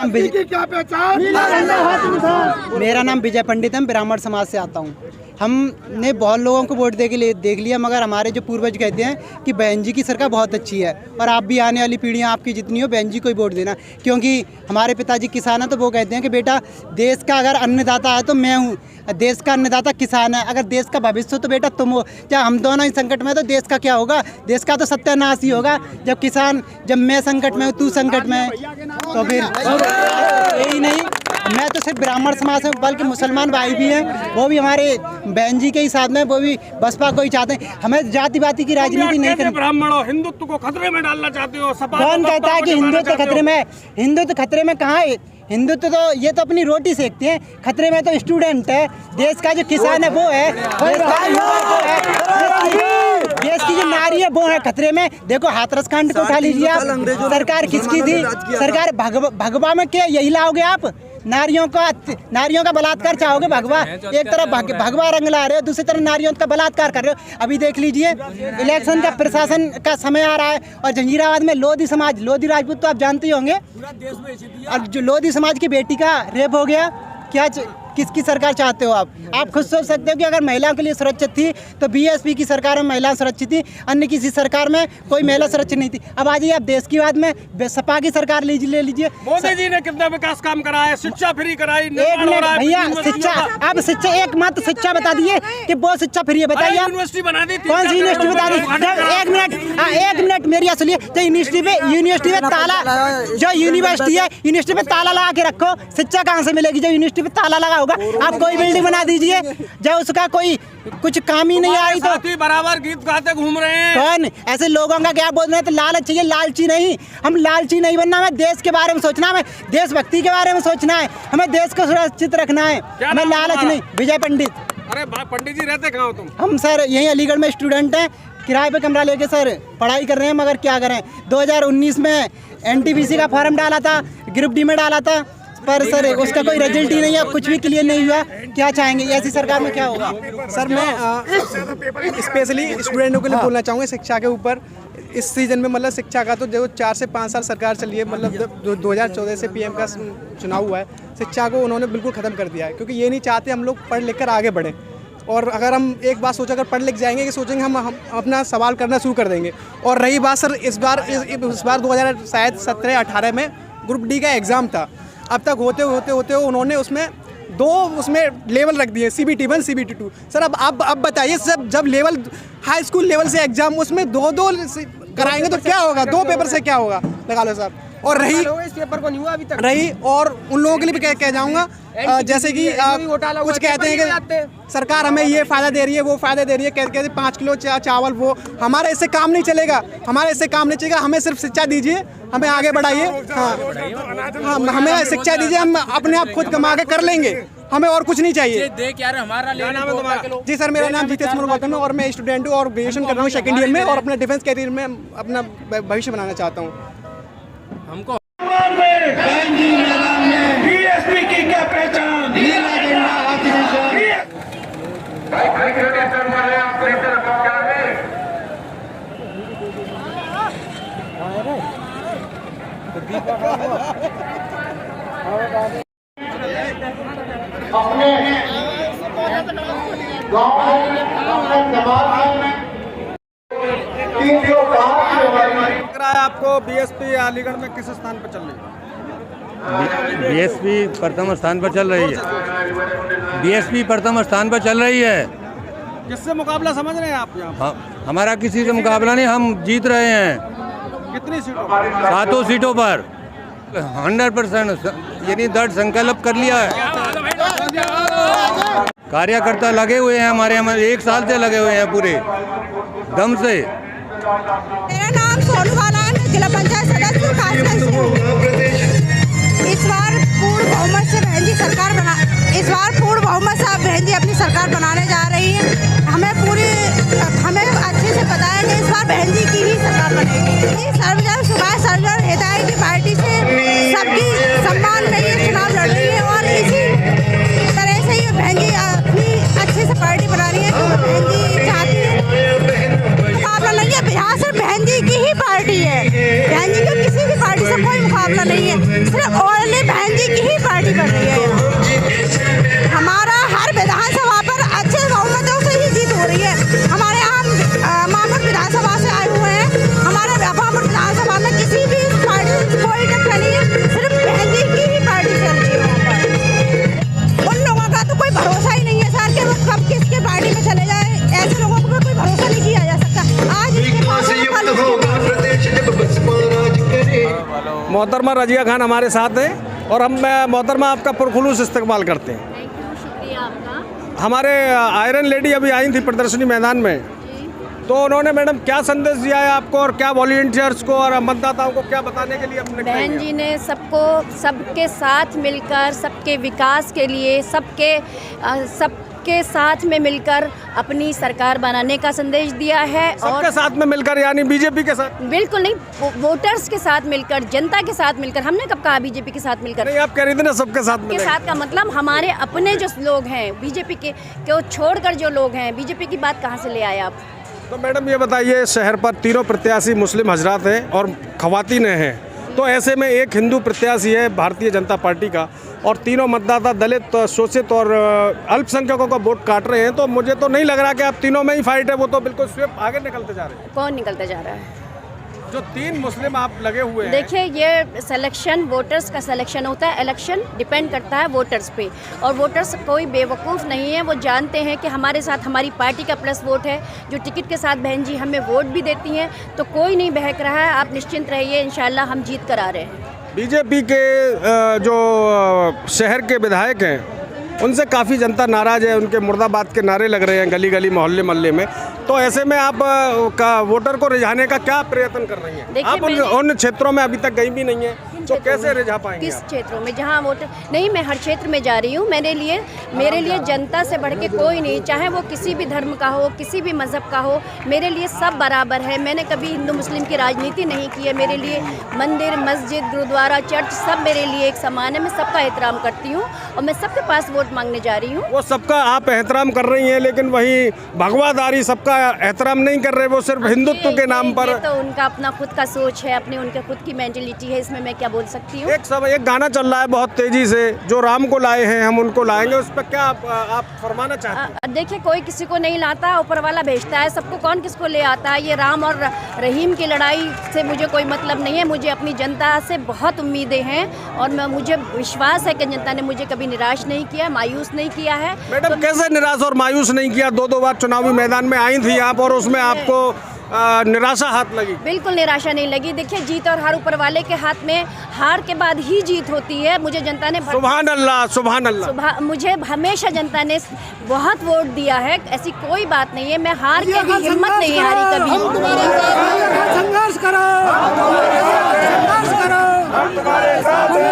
क्या पहचान? मेरा नाम विजय पंडित है, ब्राह्मण समाज से आता हूँ। हमने बहुत लोगों को वोट देख लिया, मगर हमारे जो पूर्वज कहते हैं कि बहन जी की सरकार बहुत अच्छी है और आप भी आने वाली पीढ़ियाँ आपकी जितनी हो बहन जी को ही वोट देना, क्योंकि हमारे पिताजी किसान हैं। तो वो कहते हैं कि बेटा देश का अगर अन्नदाता है तो मैं हूँ, देश का अन्नदाता किसान है। अगर देश का भविष्य हो तो बेटा तुम हो। क्या हम दोनों ही संकट में, तो देश का क्या होगा? देश का तो सत्यानाश ही होगा। जब मैं संकट में हूँ, तू संकट में है, तो फिर यही नहीं, मैं तो सिर्फ ब्राह्मण समाज से, बल्कि मुसलमान भाई भी हैं, वो भी हमारे बहन जी के ही साथ में, वो भी बसपा को ही चाहते हैं। हमें जाति बाती की राजनीति नहीं करनी। ब्राह्मण हो, हिंदुत्व को खतरे में डालना चाहते हो? कौन कहता है कि हिंदुत्व खतरे में? हिंदुत्व खतरे में कहाँ है? हिंदुत्व तो ये तो अपनी रोटी सेकते हैं। खतरे में तो स्टूडेंट है, देश का जो किसान है वो है, देश की जो नारी है वो है खतरे में। देखो हाथरस कांड को उठा लीजिए आप, सरकार किसकी थी? सरकार भगवा में क्या यही लाओगे आप? नारियों का बलात्कार चाहोगे? भगवा एक तरफ भगवा रंग ला रहे हो, दूसरी तरफ नारियों का बलात्कार कर रहे हो। अभी देख लीजिए इलेक्शन का प्रशासन का समय आ रहा है और जंजीराबाद में लोधी राजपूत तो आप जानते ही होंगे, और जो लोधी समाज की बेटी का रेप हो गया। क्या किसकी सरकार चाहते हो आप? आप खुद सोच सकते हो कि अगर महिलाओं के लिए सुरक्षित थी तो बीएसपी की सरकार में महिलाएं सुरक्षित थी, अन्य किसी सरकार में कोई महिला सुरक्षित नहीं थी। अब आ जाइए आप देश की बात में, सपा की सरकार ले लीजिए। मोदी जी ने कितना विकास काम करा है, शिक्षा फ्री कराई, एक मिनट भैया, शिक्षा आप शिक्षा एकमात्र शिक्षा बता दिए कि वो शिक्षा फ्री है, बताइए आप। यूनिवर्सिटी बना दी, कौन सी यूनिवर्सिटी बता दी? एक मिनट मेरी सुनिए। जो यूनिवर्सिटी पे ताला, जो यूनिवर्सिटी है यूनिवर्सिटी पे ताला लगा के रखो, शिक्षा कहाँ से मिलेगी? जो यूनिवर्सिटी पे ताला लगा होगा, आप कोई बिल्डिंग बना दीजिए, जब उसका कोई कुछ काम ही नहीं आ रही तो बराबर गीत गाते घूम रहे हैं। कौन ऐसे लोगों का क्या बोल रहे हैं? तो लालच चाहिए, लालची नहीं। हम लालची नहीं बनना, हमें देश के बारे में सोचना, हमें देशभक्ति के बारे में सोचना है, हमें देश को सुरक्षित रखना है, हमें लालच नहीं। विजय पंडित। अरे पंडित जी रहते कहाँ हो तुम? हम सर यहीं अलीगढ़ में स्टूडेंट हैं, किराए पे कमरा लेके सर पढ़ाई कर रहे हैं, मगर क्या करें। 2019 में एनटीपीसी का फॉर्म डाला था, ग्रुप डी में डाला था, पर सर उसका कोई रिजल्ट ही नहीं है, कुछ भी क्लियर नहीं हुआ। क्या चाहेंगे ऐसी सरकार में क्या होगा? सर मैं स्पेशली स्टूडेंटों के लिए बोलना चाहूँगा शिक्षा के ऊपर। इस सीजन में मतलब शिक्षा का तो जो 4 से 5 साल सरकार चली है, मतलब 2014 से पीएम का चुनाव हुआ है, शिक्षा को उन्होंने बिल्कुल ख़त्म कर दिया है, क्योंकि ये नहीं चाहते हम लोग पढ़ लिख कर आगे बढ़ें। और अगर हम एक बात सोचा, अगर पढ़ लिख जाएंगे कि सोचेंगे हम अपना सवाल करना शुरू कर देंगे। और रही बात सर इस बार 2017-18 में ग्रुप डी का एग्ज़ाम था। अब तक होते उन्होंने उसमें 2 लेवल रख दिए, CBT 1 CBT 2। सर अब बताइए, जब लेवल हाई स्कूल लेवल से एग्जाम उसमें 2 कराएंगे तो क्या होगा? 2 पेपर से क्या होगा? लगा लो साहब। और इस पेपर को नहीं हुआ अभी तक। और उन लोगों के लिए भी कह जाऊँगा, जैसे कि कुछ कहते हैं कि सरकार हमें ये फ़ायदा दे रही है, वो फ़ायदा दे रही है, कहते 5 किलो चावल, वो हमारे इससे काम नहीं चलेगा, हमें सिर्फ शिक्षा दीजिए, हमें आगे बढ़ाइए। हाँ, हमें शिक्षा दीजिए, हम अपने आप खुद कमा के कर लेंगे, हमें और कुछ नहीं चाहिए। जी सर, मेरा नाम जितेश गौतम है और मैं स्टूडेंट हूँ और ग्रेजुएशन कर रहा हूँ 2nd ईयर में, और अपना डिफेंस कैरियर में अपना भविष्य बनाना चाहता हूँ। हमको बीएसपी की क्या पहचान? अपने आपको बीएसपी अलीगढ़ में किस स्थान पर चल रही है? बीएसपी प्रथम स्थान पर चल रही है। बीएसपी प्रथम स्थान पर चल रही है। किससे मुकाबला समझ रहे हैं आप यहाँ? हमारा किसी से मुकाबला नहीं, हम जीत रहे हैं। कितनी सीटों? 7 सीटों पर 100% यानी दृढ़ संकल्प कर लिया है। कार्यकर्ता लगे हुए हैं हमारे 1 साल से लगे हुए हैं पूरे दम से। मेरा नाम सोनू वाला है, मैं जिला पंचायत सदस्य इस बार पूर्ण बहुमत से बहन जी अपनी सरकार बनाने जा रही है। हमें अच्छे से पता है कि इस बार बहन जी की ही सरकार बनेगी। सर्वजन हिताय की पार्टी से सबकी सम्मान नहीं है, चुनाव लड़ रही है और इसी तरह से ही बहन जी अपनी अच्छे से पार्टी बना रही है, क्योंकि बहन जी चाहती है मुकाबला नहीं है। यहाँ सिर्फ बहन जी की ही पार्टी है, बहन जी की किसी भी पार्टी से कोई मुकाबला नहीं है, सिर्फ ओनली मोहतरमा रजिया खान हमारे साथ हैं और हम मोहतरमा आपका पुरखुलूस इस्तकबाल करते हैं। थैंक यू, शुक्रिया आपका। हमारे आयरन लेडी अभी आई थी प्रदर्शनी मैदान में, तो उन्होंने मैडम क्या संदेश दिया है आपको और क्या वॉलंटियर्स को और मतदाताओं को क्या बताने के लिए अपने बहन जी ने सबके साथ मिलकर, सबके विकास के लिए, सबके साथ में मिलकर अपनी सरकार बनाने का संदेश दिया है। और सबके साथ में मिलकर यानी बीजेपी के साथ? बिल्कुल नहीं, वोटर्स के साथ मिलकर, जनता के साथ मिलकर। हमने कब कहा बीजेपी के साथ मिलकर? नहीं, आप कह रही थी ना सबके साथ के साथ का मतलब हमारे अपने जो लोग हैं बीजेपी के को छोड़कर जो लोग हैं, बीजेपी की बात कहाँ से ले आए आप? तो मैडम ये बताइए, शहर पर तीनों प्रत्याशी मुस्लिम हजरात हैं और खवातीन हैं, तो ऐसे में एक हिंदू प्रत्याशी है भारतीय जनता पार्टी का और तीनों मतदाता दलित, शोषित और अल्पसंख्यकों का वोट काट रहे हैं, तो मुझे तो नहीं लग रहा कि आप तीनों में ही फाइट है, वो तो बिल्कुल स्विप आगे निकलते जा रहे हैं। कौन निकलते जा रहा है? जो 3 मुस्लिम आप लगे हुए हैं। देखिए, ये सिलेक्शन वोटर्स का सिलेक्शन होता है, इलेक्शन डिपेंड करता है वोटर्स पे, और वोटर्स कोई बेवकूफ़ नहीं है, वो जानते हैं कि हमारे साथ हमारी पार्टी का प्लस वोट है, जो टिकट के साथ बहन जी हमें वोट भी देती हैं, तो कोई नहीं बहक रहा है। आप निश्चिंत रहिए, इंशाल्लाह हम जीत कर आ रहे हैं। बीजेपी के जो शहर के विधायक हैं उनसे काफ़ी जनता नाराज़ है, उनके मुर्दाबाद के नारे लग रहे हैं गली गली मोहल्ले मोहल्ले में, तो ऐसे में आप का वोटर को रिझाने का क्या प्रयत्न कर रही हैं? आप उन क्षेत्रों में अभी तक गई भी नहीं है, तो कैसे रिझा पाएंगे? किस क्षेत्रों में? जहां वोटर नहीं, मैं हर क्षेत्र में जा रही हूं। मेरे लिए जनता से बढ़ के कोई नहीं, चाहे वो किसी भी धर्म का हो, किसी भी मज़हब का हो, मेरे लिए सब बराबर है। मैंने कभी हिंदू मुस्लिम की राजनीति नहीं की है। मेरे लिए मंदिर, मस्जिद, गुरुद्वारा, चर्च सब मेरे लिए एक समान है। मैं सबका एहतराम करती हूँ और मैं सबके पास वोट मांगने जा रही हूँ। वो सबका आप एहतराम कर रही हैं, लेकिन वही भगवादारी सबका एहतराम नहीं कर रहे, वो सिर्फ हिंदुत्व के नाम पर। तो उनका अपना खुद का सोच है, अपनी उनके खुद की मेंटलिटी है, इसमें मैं क्या बोल सकती हूँ। एक गाना चल रहा है बहुत तेजी से, जो राम को लाए हैं हम उनको लाएंगे, उस पर क्या आप फरमाना चाहते हैं? देखिए, कोई किसी को नहीं लाता, ऊपर वाला भेजता है सबको। कौन किसको ले आता है? ये राम और रहीम की लड़ाई से मुझे कोई मतलब नहीं है। मुझे अपनी जनता से बहुत उम्मीदें हैं और मुझे विश्वास है कि जनता ने मुझे कभी निराश नहीं किया, मायूस नहीं किया है। मैडम, कैसे निराश और मायूस नहीं किया? 2 बार चुनावी मैदान में आई थी आप और उसमें आपको निराशा हाथ लगी? बिल्कुल निराशा नहीं लगी। देखिए, जीत और हार ऊपर वाले के हाथ में, हार के बाद ही जीत होती है। मुझे जनता ने सुभान अल्लाह, सुभान अल्लाह। मुझे हमेशा जनता ने बहुत वोट दिया है, ऐसी कोई बात नहीं है। मैं हार के भी हिम्मत नहीं हारी कभी। संघर्ष करो,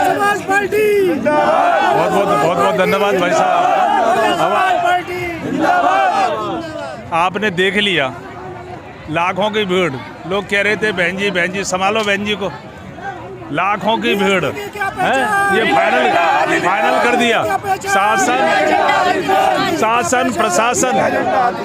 समाज पार्टी। बहुत धन्यवाद भाई साहब। आपने देख लिया लाखों की भीड़, लोग कह रहे थे बहन जी संभालो बहन जी को, लाखों की भीड़ है। ये फाइनल कर दिया। शासन प्रशासन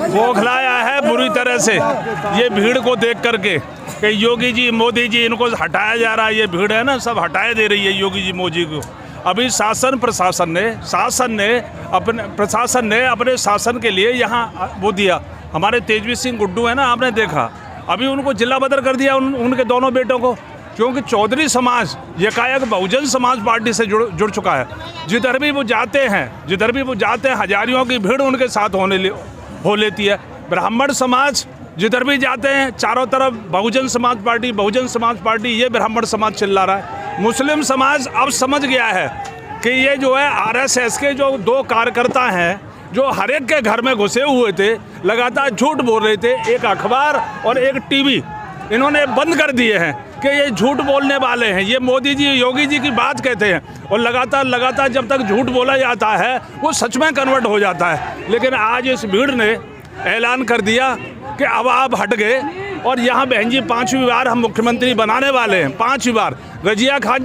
बौखलाया है बुरी तरह से ये भीड़ को देख करके कि योगी जी, मोदी जी, इनको हटाया जा रहा है। ये भीड़ है ना, सब हटाए दे रही है योगी जी, मोदी को। अभी प्रशासन ने अपने शासन के लिए यहाँ वो दिया। हमारे तेजवी सिंह गुड्डू है ना, आपने देखा, अभी उनको जिला बदर कर दिया उनके दोनों बेटों को, क्योंकि चौधरी समाज एकाएक बहुजन समाज पार्टी से जुड़ चुका है। जिधर भी वो जाते हैं हजारियों की भीड़ उनके साथ हो लेती है। ब्राह्मण समाज जिधर भी जाते हैं चारों तरफ बहुजन समाज पार्टी, ये ब्राह्मण समाज चिल्ला रहा है। मुस्लिम समाज अब समझ गया है कि ये जो है आरएसएस के जो 2 कार्यकर्ता हैं, जो हर एक के घर में घुसे हुए थे, लगातार झूठ बोल रहे थे। एक अखबार और एक टीवी इन्होंने बंद कर दिए हैं कि ये झूठ बोलने वाले हैं, ये मोदी जी, योगी जी की बात कहते हैं, और लगातार जब तक झूठ बोला जाता है वो सच में कन्वर्ट हो जाता है। लेकिन आज इस भीड़ ने ऐलान कर दिया कि अब आप हट गए और यहाँ बहन जी 5वीं बार हम मुख्यमंत्री बनाने वाले हैं, 5वीं बार। रजिया खान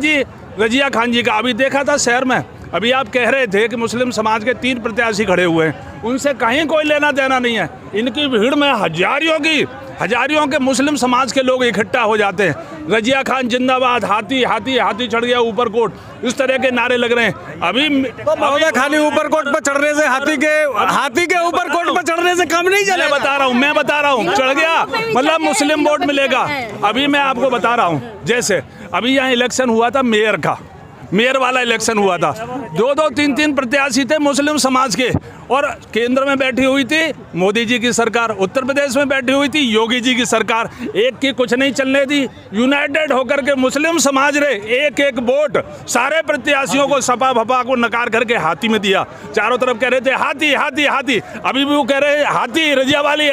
जी का अभी देखा था शहर में, अभी आप कह रहे थे कि मुस्लिम समाज के 3 प्रत्याशी खड़े हुए हैं, उनसे कहीं कोई लेना देना नहीं है। इनकी भीड़ में हजारियों के मुस्लिम समाज के लोग इकट्ठा हो जाते हैं। रजिया खान जिंदाबाद, हाथी चढ़ गया ऊपरकोट, इस तरह के नारे लग रहे हैं। अभी महोदय, खाली ऊपरकोट पर चढ़ने से हाथी के ऊपरकोट पर चढ़ने से कम नहीं चलेगा। मैं बता रहा हूँ चढ़ गया मतलब मुस्लिम वोट मिलेगा। अभी मैं आपको बता रहा हूँ, जैसे अभी यहाँ इलेक्शन हुआ था मेयर मेयर वाला इलेक्शन हुआ था, 2-2, 3-3 प्रत्याशी थे मुस्लिम समाज के, और केंद्र में बैठी हुई थी मोदी जी की सरकार, उत्तर प्रदेश में बैठी हुई थी योगी जी की सरकार। एक की कुछ नहीं चलने दी, यूनाइटेड होकर के मुस्लिम समाज ने एक एक वोट सारे प्रत्याशियों को सपा भपा को नकार करके हाथी में दिया। चारों तरफ कह रहे थे हाथी हाथी हाथी, अभी भी वो कह रहे हैं हाथी रजिया वाली,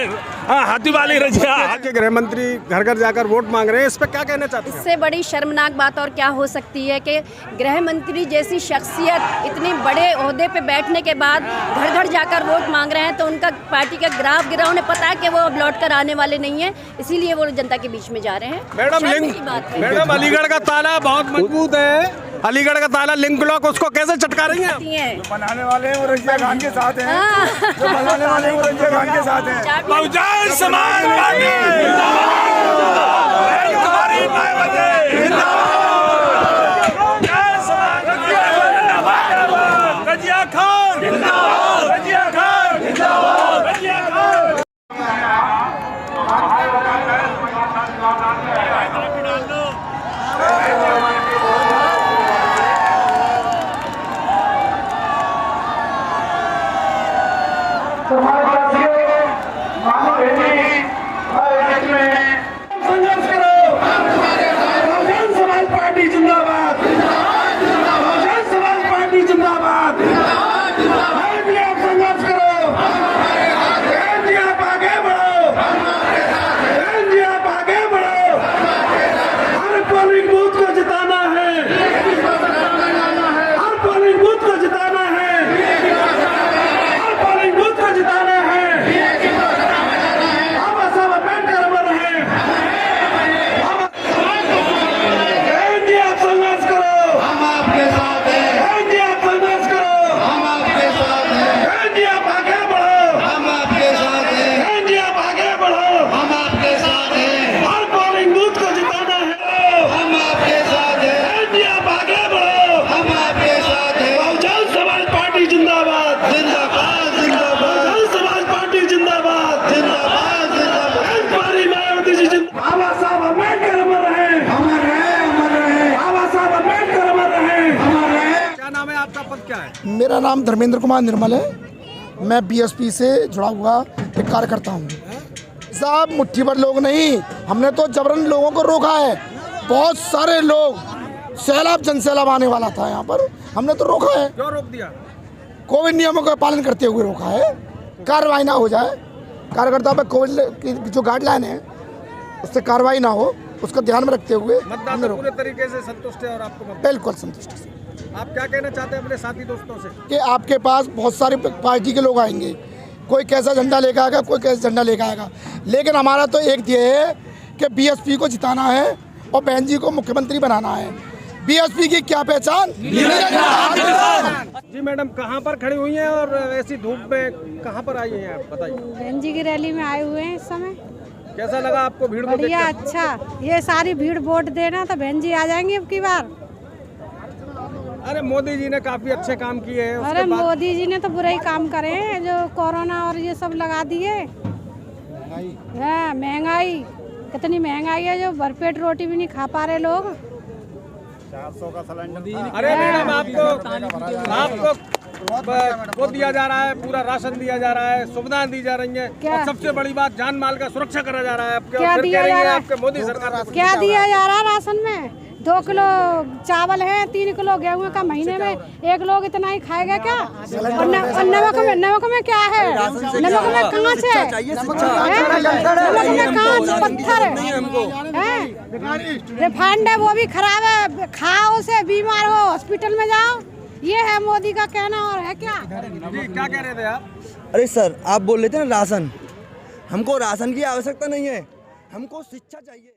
हाँ हाथी वाली रजिया। के गृह मंत्री घर घर जाकर वोट मांग रहे हैं, इस पर क्या कहना चाहते हैं? इससे बड़ी शर्मनाक बात और क्या हो सकती है कि गृह मंत्री जैसी शख्सियत इतने बड़े ओहदे पे बैठने के बाद घर घर जाकर वोट मांग रहे हैं, तो उनका पार्टी का ग्राफ गिरा, उन्हें पता है कि वो अब लौट कर आने वाले नहीं है, इसीलिए वो जनता के बीच में जा रहे हैं। मैडम अलीगढ़ का ताला बहुत मजबूत है, अलीगढ़ का ताला लिंक लॉक, उसको कैसे चटका रही हैं? बनाने वाले हैं वो रंजीत खान के साथ हैं, जो बनाने वाले हैं वो रंजीत खान के साथ हैं। बहुजन समाज पार्टी तुम्हारी मायावती रजिया खान, रजिया खान, रजिया खान। संघर्ष करो, बहुजन समाज पार्टी जिंदाबाद, बहुजन समाज पार्टी जिंदाबाद। आप संघर्ष करो, आप आगे बढ़ो, आप आगे बढ़ो। हर पोलिंग बूथ को जिताना है, हर पोलिंग बूथ को जिताना है, हर पोलिंग बूथ को जिताना है। मेरा नाम धर्मेंद्र कुमार निर्मल है, मैं बीएसपी से जुड़ा हुआ एक कार्यकर्ता हूँ। साहब मुट्ठी भर लोग नहीं, हमने तो जबरन लोगों को रोका है। बहुत सारे लोग, सैलाब जनसैलाब आने वाला था यहाँ पर, हमने तो रोका है। क्यों रोक दिया? कोविड नियमों का पालन करते हुए रोका है, कार्रवाई ना हो जाए, कार्यकर्ता पर कोविड की जो गाइडलाइन है उससे कार्रवाई ना हो, उसका ध्यान में रखते हुए मतदाता पूरे तरीके से संतुष्ट है और आपको बिल्कुल संतुष्ट है। आप क्या कहना चाहते हैं अपने साथी दोस्तों से? कि आपके पास बहुत सारे पार्टी के लोग आएंगे, कोई कैसा झंडा लेकर आएगा, कोई कैसा झंडा लेकर आएगा, लेकिन हमारा तो एक ध्येय है कि बीएसपी को जिताना है और बहन जी को मुख्यमंत्री बनाना है। बीएसपी की क्या पहचान? जी मैडम, कहाँ पर खड़ी हुई हैं और ऐसी धूप में कहाँ पर आई हैं आप, बताइए। बहन जी की रैली में आए हुए हैं इस समय। कैसा लगा आपको भीड़ को बढ़िया, देखकर? अच्छा, ये सारी भीड़ वोट देना तो बहन जी आ जाएंगी अब की बार। अरे मोदी जी ने काफी अच्छे काम किए हैं। अरे मोदी जी ने तो बुरे ही काम करे हैं, जो कोरोना और ये सब लगा दिए। हाँ, महंगाई, कितनी महंगाई है, जो भरपेट रोटी भी नहीं खा पा रहे लोग। 400 का सिलेंडर। अरे मैडम, आपको वो दिया जा रहा है, पूरा राशन दिया जा रहा है, सुविधाएं दी जा रही हैं, और सबसे बड़ी बात जान माल का सुरक्षा करा जा रहा है। क्या दिया जा रहा है? आपके मोदी सरकार क्या दिया जा रहा है राशन में? 2 किलो चावल है, 3 किलो गेहूं का महीने में, एक लोग इतना ही खाएगा क्या? और नमक में क्या है? नमक में कहाँ से? नमक में कहाँ से पत्थर है? रिफाइंड है, वो भी खराब है, खाओ उसे, बीमार हो हॉस्पिटल में जाओ। ये है मोदी का कहना, और है क्या? जी, क्या कह रहे थे आप? अरे सर, आप बोल रहे थे ना राशन, हमको राशन की आवश्यकता नहीं है, हमको शिक्षा चाहिए।